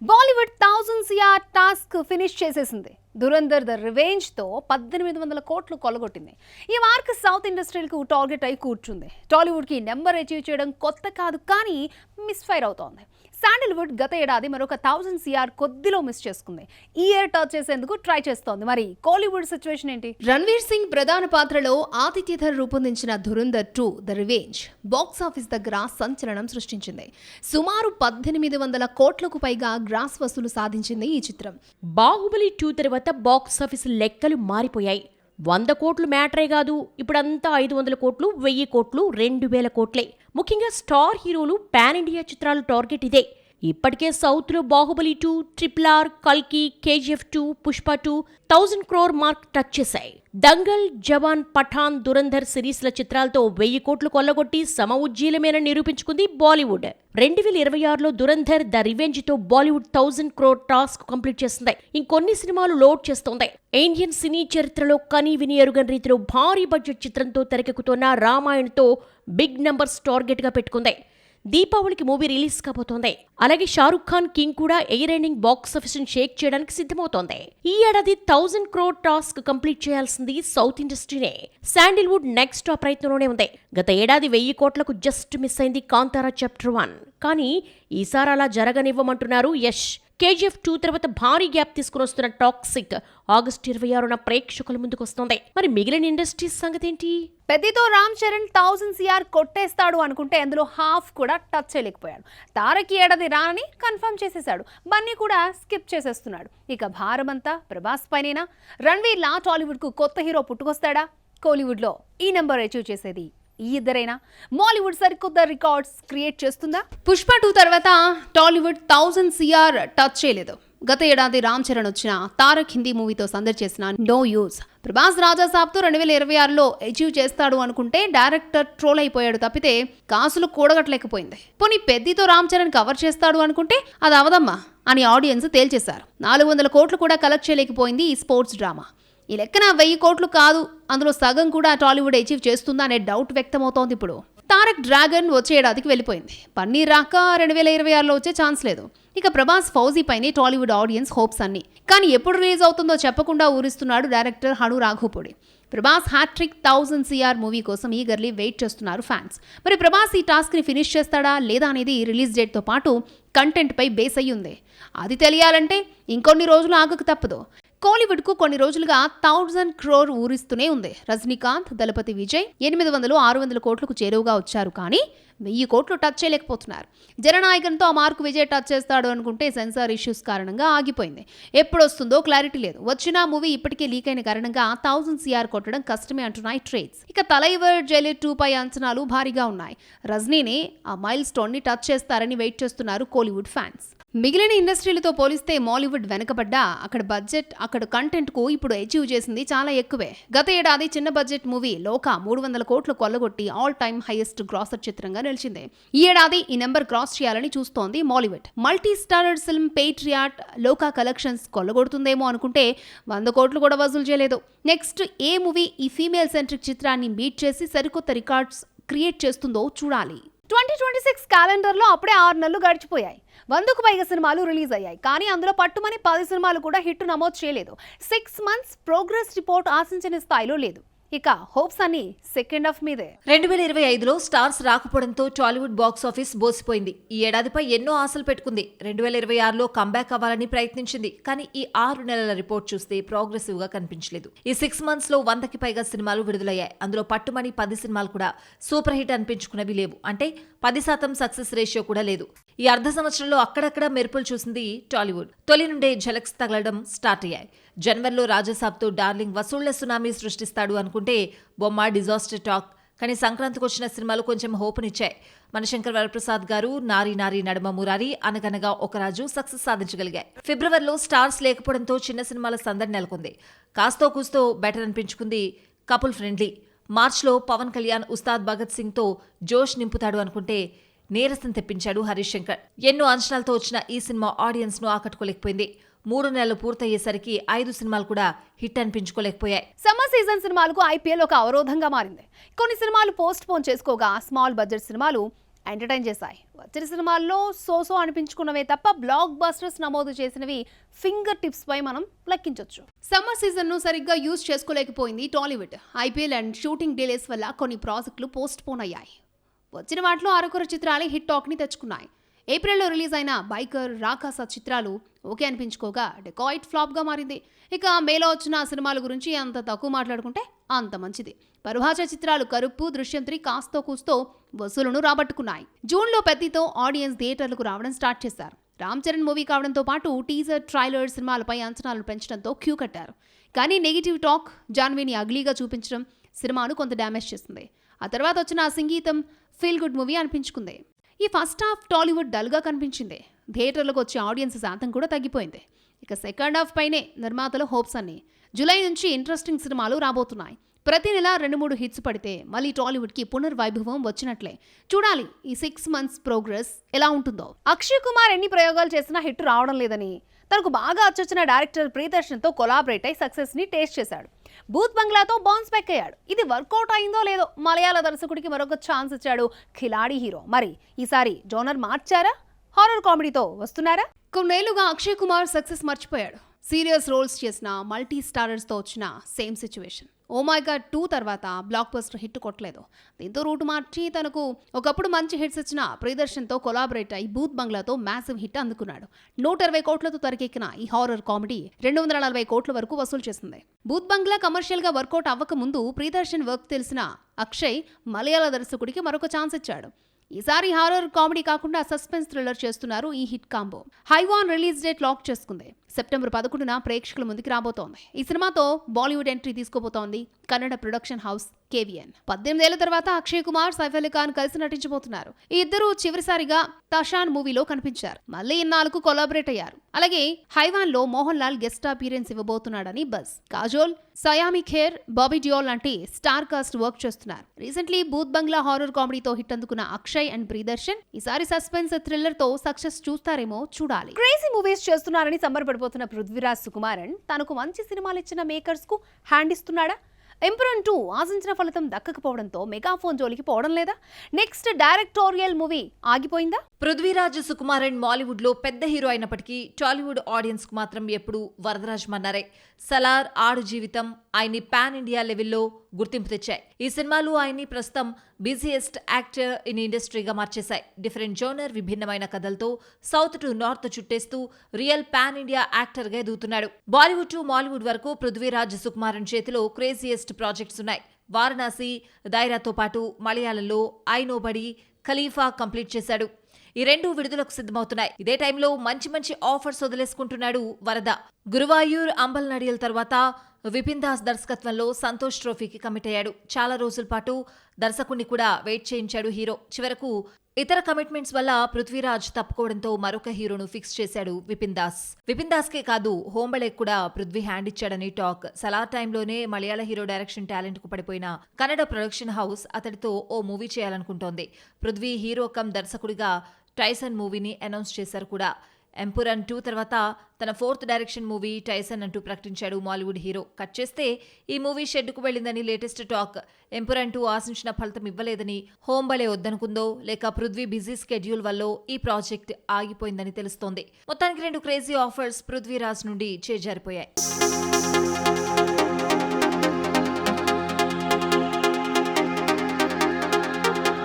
Bollywood 1000 CR task finish చేసేసింది. Dhurandhar the revenge తో 1800 కోట్లు కొల్లగొట్టింది. ఈ మార్క్ సౌత్ ఇండస్ట్రీలకు టార్గెట్ అయి కూర్చుంది. టాలీవుడ్ కి నెంబర్ అచీవ్ చేయడం కొత్త కాదు, కానీ మిస్ ఫైర్ అవుతోంది. శాండిల్వుడ్ గత ఏడాది మరొక 1000 సిఆర్ కొద్దిలో మిస్ చేసుకుంది. ఈ ఇయర్ టచ్ చేసేందుకు ట్రై చేస్తోంది. మరి కోలీవుడ్ సిచ్యువేషన్ ఏంటి? రణ్వీర్ సింగ్ ప్రధాన పాత్రలో ఆదిత్యధర్ రూపొందించిన Dhurandhar 2 the revenge box office దగ్గర సంచలనం సృష్టించింది. సుమారు 1800 కోట్లకు పైగా గ్రాస్ వసూలు సాధించింది ఈ చిత్రం. బాహుబలి 2 తర్వాత బాక్స్ ఆఫీస్ లెక్కలు మారిపోయాయి. 100 కోట్లు మ్యాటరే కాదు, ఇప్పుడంతా 500 కోట్లు, 1000 కోట్లు, 2000 కోట్లే. ముఖ్యంగా స్టార్ హీరోలు పాన్ ఇండియా చిత్రాల టార్గెట్ ఇదే. ఇప్పటికే సౌత్ లో బాహుబలి 2, RRR, కల్కి, KGF 2, Pushpa 2 1000 crore mark touch చేశాయి. దంగల్, జవాన్, పఠాన్, దురంధర్ సిరీస్ల చిత్రాలతో 1000 కోట్లు కొల్లగొట్టి సమ ఉజ్జీలమేన నిరూపించుకుంది బాలీవుడ్. 2026లో దురంధర్ ద రివెంజ్ తో బాలీవుడ్ 1000 crore టాస్క్ కంప్లీట్ చేస్తుంది. ఇంకొన్ని సినిమాలు లోడ్ చేస్తోంది. ఇండియన్ సినీ చరిత్రలో కనీ విని ఎరుగని రీతిలో భారీ బడ్జెట్ చిత్రంతో తెరకెక్కుతున్న రామాయణ్తో బిగ్ నంబర్స్ టార్గెట్ గా పెట్టుకుంది. దీపావళికి మూవీ రిలీజ్ కాబోతోంది. అలాగే షారుఖ్ ఖాన్ కింగ్ కూడా ఎయిర్ ఎండింగ్ బాక్స్ ఆఫీస్ ని షేక్ చేయడానికి సిద్ధమవుతోంది. ఈ ఏడాది 1000 crore టాస్క్ కంప్లీట్ చేయాల్సింది సౌత్ ఇండస్ట్రీనే. శాండిల్వుడ్ నెక్స్ట్ ఆ ప్రయత్నంలోనే ఉంది. గత ఏడాది 1000 కోట్లకు జస్ట్ మిస్ అయింది కాంతారా చాప్టర్ 1. కానీ ఈసారి అలా జరగనివ్వమంటున్నారు యష్. KGF 2 తర్వాత భారీ గ్యాప్ తీసుకుని వస్తున్న టాక్సిక్ ఆగస్టు 26న ప్రేక్షకుల ముందుకు వస్తోంది. మరి మిగిలిన ఇండస్ట్రీస్ సంగతి ఏంటి? పెద్దితో రామ్ చరణ్ 1000 సిఆర్ కొట్టేస్తాడు అనుకుంటే అందులో హాఫ్ కూడా టచ్ చేయలేకపోయాడు. తారక్ ఏడాది రానని కన్ఫర్మ్ చేసేశాడు. బన్నీ కూడా స్కిప్ చేసేస్తున్నాడు. ఇక భారమంతా ప్రభాస్ పైనేనా? రణ్వీర్ లా టాలీవుడ్ కు కొత్త హీరో పుట్టుకొస్తాడా? కోలీవుడ్ లో ఈ నెంబర్ అచీవ్ చేసేది ఈ ఇద్దరైనా? మాలీవుడ్ సరికొత్త రికార్డ్స్ క్రియేట్ చేస్తుందా? పుష్ప 2 తర్వాత టాలీవుడ్ 1000 సిఆర్ టచ్ చేయలేదు. గత ఏడాది రామ్ చరణ్ వచ్చిన తారక్ హిందీ మూవీతో సందడి చేసిన నో యూజ్. ప్రభాస్ రాజాసాబ్తో 2026లో అచీవ్ చేస్తాడు అనుకుంటే డైరెక్టర్ ట్రోల్ అయిపోయాడు తప్పితే కాసులు కూడగట్టలేకపోయింది. పోనీ పెద్దితో రామ్ చరణ్ కవర్ చేస్తాడు అనుకుంటే అది అవదమ్మా అని ఆడియన్స్ తేల్చేశారు. 400 కోట్లు కూడా కలెక్ట్ చేయలేకపోయింది ఈ స్పోర్ట్స్ డ్రామా. ఈ లెక్కన 1000 కోట్లు కాదు, అందులో సగం కూడా టాలీవుడ్ అచీవ్ చేస్తుందా అనే డౌట్ వ్యక్తమవుతోంది. ఇప్పుడు తారక్ డ్రాగన్ వచ్చే ఏడాదికి వెళ్ళిపోయింది. పన్నీర్ రాక 2026లో వచ్చే ఛాన్స్ లేదు. ఇక ప్రభాస్ ఫౌజీ పైనే టాలీవుడ్ ఆడియన్స్ హోప్స్ అన్ని. కానీ ఎప్పుడు రిలీజ్ అవుతుందో చెప్పకుండా ఊరిస్తున్నాడు director Hanu Raghavapudi. Prabhas hattrick 1000 CR movie కోసం ఈగర్లీ వెయిట్ చేస్తున్నారు ఫ్యాన్స్. మరి ప్రభాస్ ఈ టాస్క్ ని ఫినిష్ చేస్తాడా లేదా అనేది రిలీజ్ డేట్ తో పాటు కంటెంట్ పై బేస్ అయ్యి ఉంది. అది తెలియాలంటే ఇంకొన్ని రోజులు ఆగక తప్పదు. కోలీవుడ్ కు కొన్ని రోజులుగా 1000 crore ఊరిస్తూనే ఉంది. రజనీకాంత్, దళపతి విజయ్ 800-600 కోట్లకు చేరువుగా వచ్చారు, కానీ 1000 కోట్లు టచ్ చేయలేకపోతున్నారు. జననాయకంతో ఆ మార్కు విజయ్ టచ్ చేస్తాడు అనుకుంటే సెన్సార్ ఇష్యూస్ కారణంగా ఆగిపోయింది. ఎప్పుడు వస్తుందో క్లారిటీ లేదు. వచ్చిన మూవీ ఇప్పటికే లీక్ అయిన కారణంగా 1000 సిఆర్ కొట్టడం కష్టమే అంటున్నాయి ట్రేడ్స్. ఇక తలైవర్ జైలర్ 2 పై అంచనాలు భారీగా ఉన్నాయి. రజనీనే ఆ మైల్ స్టోన్ ని టచ్ చేస్తారని వెయిట్ చేస్తున్నారు కోలీవుడ్ ఫ్యాన్స్. మిగిలిన ఇండస్ట్రీలతో పోలిస్తే మాలీవుడ్ వెనకబడ్డా అక్కడ బడ్జెట్, అక్కడ కంటెంట్ కు ఇప్పుడు అచీవ్ చేసింది చాలా ఎక్కువే. గత ఏడాది చిన్న బడ్జెట్ మూవీ లోకా 300 కోట్లు కొల్లగొట్టి ఆల్ టైమ్ హైయెస్ట్ గ్రాసర్ చిత్రంగా నిలిచింది. ఈ ఏడాది ఈ నెంబర్ క్రాస్ చేయాలని చూస్తోంది Mollywood. Multi starrer film Patriot లోకా కలెక్షన్స్ కొల్లగొడుతుందేమో అనుకుంటే 100 కోట్లు కూడా వసూలు చేయలేదు. నెక్స్ట్ ఏ మూవీ ఈ ఫీమేల్ సెంట్రిక్ చిత్రాన్ని బీట్ చేసి సరికొత్త రికార్డ్స్ క్రియేట్ చేస్తుందో చూడాలి. 2026 క్యాలెండర్లో అప్పుడే 6 నెలలు గడిచిపోయాయి. 100కు పైగా సినిమాలు రిలీజ్ అయ్యాయి, కానీ అందులో పట్టుమని 10 సినిమాలు కూడా హిట్ నమోదు చేయలేదు. 6 months ప్రోగ్రెస్ రిపోర్ట్ ఆశించిన స్థాయిలో లేదు. ఇక హోప్స్ అన్ని సెకండ్ హాఫ్ మీదే. 2025లో స్టార్స్ రాకపోవడంతో టాలీవుడ్ బాక్స్ ఆఫీస్ బోసిపోయింది. ఈ ఏడాదిపై ఎన్నో ఆశలు పెట్టుకుంది. 2026లో కంబ్యాక్ అవ్వాలని ప్రయత్నించింది, కానీ ఈ 6 నెలల రిపోర్ట్ చూస్తే ప్రోగ్రెసివ్ గా కనిపించలేదు. ఈ 6 months లో 100కి పైగా సినిమాలు విడుదలయ్యాయి. అందులో పట్టుమని 10 సినిమాలు కూడా సూపర్ హిట్ అనిపించుకున్నవి లేవు. అంటే 10% సక్సెస్ రేషియో కూడా లేదు. ఈ అర్ధ సంవత్సరంలో అక్కడక్కడ మెరుపులు చూసింది టాలీవుడ్. తొలి నుండే ఝలక్స్ తగలడం స్టార్ట్ అయ్యాయి. జనవరిలో రాజాసాబ్తో డార్లింగ్ వసూళ్ల సునామీ సృష్టిస్తాడు అనుకుంటే బొమ్మ డిజాస్టర్ టాక్. కానీ సంక్రాంతికి వచ్చిన సినిమాలు కొంచెం హోప్నిచ్చాయి. మనశంకర్ వరప్రసాద్ గారు నారీ నారీ నడుమ మురారి, అనగనగా ఒక రాజు సక్సెస్ సాధించగలిగాయి. ఫిబ్రవరిలో స్టార్స్ లేకపోవడంతో చిన్న సినిమాల సందడి నెలకొంది. కాస్తో కూస్తో బెటర్ అనిపించుకుంది కపుల్ ఫ్రెండ్లీ. మార్చ్లో పవన్ కళ్యాణ్ ఉస్తాద్ భగత్ సింగ్ తో జోష్ నింపుతాడు అనుకుంటే నీరసం తెప్పించాడు హరీష్ శంకర్. ఎన్నో అంచనాలతో వచ్చిన ఈ సినిమా ఆడియన్స్ ను ఆకట్టుకోలేకపోయింది. 3 నెలలు పూర్తయ్యేసరికి 5 సినిమాలు కూడా హిట్ అనిపించుకోలేకపోయాయి. సమ్మర్ సీజన్ సినిమాలకు IPL ఒక అవరోధంగా మారింది. కొన్ని సినిమాలు పోస్ట్ పోన్ చేసుకోగా స్మాల్ బడ్జెట్ సినిమాలు ఎంటర్టైన్ చేశాయి. వచ్చిన సినిమాల్లో సోసో అనిపించుకున్నవే తప్ప బ్లాక్ బస్టర్స్ నమోదు చేసినవి ఫింగర్ టిప్స్ పై మనం లెక్కించవచ్చు. సమ్మర్ సీజన్ ను సరిగ్గా యూజ్ చేసుకోలేకపోయింది Tollywood. IPL and shooting delays వల్ల కొన్ని ప్రాజెక్టులు పోస్ట్ పోన్ అయ్యాయి. వచ్చిన వాటిలో అరకొర చిత్రాలే హిట్ టాక్ ని తెచ్చుకున్నాయి. ఏప్రిల్లో రిలీజ్ అయిన బైకర్, రాకాస చిత్రాలు ఓకే అనిపించుకోగా డెకాయిట్ ఫ్లాప్ గా మారింది. ఇక మేలో వచ్చిన సినిమాల గురించి అంత తక్కువ మాట్లాడుకుంటే అంత మంచిది. పరుభాష చిత్రాలు కరుప్పు, దృశ్యం 3 కాస్తో కూస్తో వసూలును రాబట్టుకున్నాయి. జూన్లో పెద్దతో ఆడియన్స్ థియేటర్లకు రావడం స్టార్ట్ చేశారు. రామ్ చరణ్ మూవీ కావడంతో పాటు టీజర్, ట్రైలర్ సినిమాలపై అంచనాలను పెంచడంతో క్యూ కట్టారు. కానీ నెగిటివ్ టాక్, జాన్వీని అగ్లీగా చూపించడం సినిమాను కొంత డ్యామేజ్ చేసింది. ఆ తర్వాత వచ్చిన సంగీతం ఫీల్ గుడ్ మూవీ అనిపించుకుంది. ఈ ఫస్ట్ హాఫ్ టాలీవుడ్ డల్గా కనిపించింది. థియేటర్లకు వచ్చే ఆడియన్స్ శాతం కూడా తగ్గిపోయింది. ఇక సెకండ్ హాఫ్ పైనే నిర్మాతల హోప్స్ అన్ని. జూలై నుంచి ఇంట్రెస్టింగ్ సినిమాలు రాబోతున్నాయి. ప్రతి నెల 2-3 హిట్స్ పడితే మళ్ళీ టాలీవుడ్కి పునర్వైభవం వచ్చినట్లే. చూడాలి ఈ 6 months ప్రోగ్రెస్ ఎలా ఉంటుందో. అక్షయ్ కుమార్ ఎన్ని ప్రయోగాలు చేసినా హిట్ రావడం లేదని తనకు బాగా అచ్చొచ్చిన డైరెక్టర్ ప్రియదర్శన్తో కొలాబరేట్ అయి సక్సెస్ ని టేస్ట్ చేశాడు. భూత్ బంగ్లాతో బౌన్స్ బ్యాక్ అయ్యాడు. ఇది వర్కౌట్ అయిందో లేదో మలయాళ దర్శకుడికి మరొక ఛాన్స్ ఇచ్చాడు ఖిలాడి హీరో. మరి ఈసారి జోనర్ మార్చారా? హారర్ కామెడీతో వస్తున్నారా? కొన్నేళ్లుగా అక్షయ్ కుమార్ సక్సెస్ మర్చిపోయాడు. సీరియస్ రోల్స్ చేసిన మల్టీ స్టారర్స్తో వచ్చిన same situation. Oh my god 2 తర్వాత బ్లాక్ బస్టర్ హిట్ కొట్టలేదు. దీంతో రూట్ మార్చి తనకు ఒకప్పుడు మంచి హిట్స్ ఇచ్చిన ప్రియదర్శన్తో కొలాబరేట్ అయి భూత్ బంగ్లాతో మ్యాసివ్ హిట్ అందుకున్నాడు. 120 కోట్లతో తెరకెక్కిన ఈ హారర్ కామెడీ 240 కోట్ల వరకు వసూలు చేసింది. భూత్ బంగ్లా కమర్షియల్ గా వర్కౌట్ అవ్వక ముందు ప్రియదర్శన్ వర్క్ తెలిసిన అక్షయ్ మలయాళ దర్శకుడికి మరొక ఛాన్స్ ఇచ్చాడు. ఈసారి హారర్ కామెడీ కాకుండా సస్పెన్స్ థ్రిల్లర్ చేస్తున్నారు ఈ hit combo. Haiwaan release date lock చేసుకుంది. సెప్టెంబర్ 11న ప్రేక్షకుల ముందుకు రాబోతోంది. ఈ సినిమాతో బాలీవుడ్ ఎంట్రీ తీసుకోబోతోంది కన్నడ ప్రొడక్షన్ హౌస్ KVN. 18 ఏళ్ల తర్వాత అక్షయ్ కుమార్, సైఫ్ అలీ ఖాన్ కలిసి నటించబోతున్నారు. ఈ ఇద్దరు చివరిసారిగా తషాన్ మూవీలో కనిపించారు. మళ్ళీ ఇన్నాళ్లకు కొలాబరేట్ అయ్యారు. అలాగే హైవాన్ లో మోహన్ లాల్ గెస్ట్ అపీరెన్స్ ఇవ్వబోతున్నాడని బజ్. కాజోల్, సయామి ఖేర్, బాబీ డియోల్ లాంటి స్టార్ కాస్ట్ వర్క్ చేస్తున్నారు. రీసెంట్లీ భూత్ బంగ్లా హారర్ కామెడీతో హిట్ అందుకున్న అక్షయ్ అండ్ ప్రియదర్శన్ ఈసారి సస్పెన్స్ థ్రిల్లర్ తో సక్సెస్ చూస్తారేమో చూడాలి. క్రేజీ మూవీస్ చేస్తున్నారని సంబరపడిపోతున్న పృథ్వీరాజ్ సుకుమారన్ తనకు మంచి సినిమాలు ఇచ్చిన మేకర్స్ కు హ్యాండ్ ఇస్తున్నాడా? ఎంపరర్ 2 ఆశించిన ఫలితం దక్కకపోవడంతో మెగాఫోన్ జోలికి పోవడం లేదా? నెక్స్ట్ డైరెక్టోరియల్ మూవీ ఆగిపోయిందా? పృథ్వీరాజ్ సుకుమారన్ మాలీవుడ్ లో పెద్ద హీరో అయినప్పటికీ టాలీవుడ్ ఆడియన్స్ కు మాత్రం ఎప్పుడు వరదరాజ్ మన్నారే. సలార్, ఆడు జీవితం ఆయన్ని పాన్ ఇండియా లెవెల్లో గుర్తింపు తెచ్చాయి. ఈ సినిమాలు ఆయన్ని ప్రస్తుతం బిజియెస్ట్ యాక్టర్ ఇన్ ఇండస్ట్రీగా మార్చేశాయి. డిఫరెంట్ జోనర్, విభిన్నమైన కథలతో సౌత్ టు నార్త్ చుట్టేస్తూ రియల్ పాన్ ఇండియా యాక్టర్ గా ఎదుగుతున్నాడు. బాలీవుడ్ టు మాలీవుడ్ వరకు పృథ్వీరాజ్ సుకుమారన్ చేతిలో క్రేజియస్ట్ ప్రాజెక్ట్స్ ఉన్నాయి. వారణాసి, దైరాతో పాటు మలయాళంలో ఐ నోబడి, ఖలీఫా కంప్లీట్ చేశాడు. ఈ 2 విడుదలకు సిద్ధమవుతున్నాయి. ఇదే టైంలో మంచి ఆఫర్స్ వదిలేసుకుంటున్నాడు వరద. గురువాయూర్, అంబల్ నడియల్ తర్వాత విపిన్ దాస్ దర్శకత్వంలో సంతోష్ ట్రోఫీకి కమిట్ అయ్యాడు. చాలా రోజుల పాటు దర్శకుడిని కూడా వెయిట్ చేయించాడు హీరో. చివరకు ఇతర కమిట్మెంట్స్ వల్ల పృథ్వీరాజ్ తప్పుకోవడంతో మరొక హీరోను ఫిక్స్ చేశాడు విపిన్ దాస్. విపిన్ దాస్ కే కాదు, హోంబళేకి కూడా పృథ్వీ హ్యాండ్ ఇచ్చాడని టాక్. సలార్ టైంలోనే మలయాళ హీరో డైరెక్షన్ టాలెంట్ కు పడిపోయిన కన్నడ ప్రొడక్షన్ హౌస్ అతడితో ఓ మూవీ చేయాలనుకుంటోంది. పృథ్వీ హీరో కమ్ దర్శకుడిగా టైసన్ మూవీని అనౌన్స్ చేశారు కూడా. ఎంపురన్ 2 తర్వాత తన 4th డైరెక్షన్ మూవీ టైసన్ అంటూ ప్రకటించాడు మాలీవుడ్ హీరో. కట్ చేస్తే ఈ మూవీ షెడ్డుకు వెళ్లిందని లేటెస్ట్ టాక్. ఎంపురన్ 2 ఆశించిన ఫలితం ఇవ్వలేదని హోంబళే వద్దనుకుందో లేక పృథ్వీ బిజీ స్కెడ్యూల్ వల్ల ఈ ప్రాజెక్ట్ ఆగిపోయిందని తెలుస్తోంది. మొత్తానికి 2 క్రేజీ ఆఫర్స్ పృథ్వీరాజ్ నుండి చేజారిపోయాయి.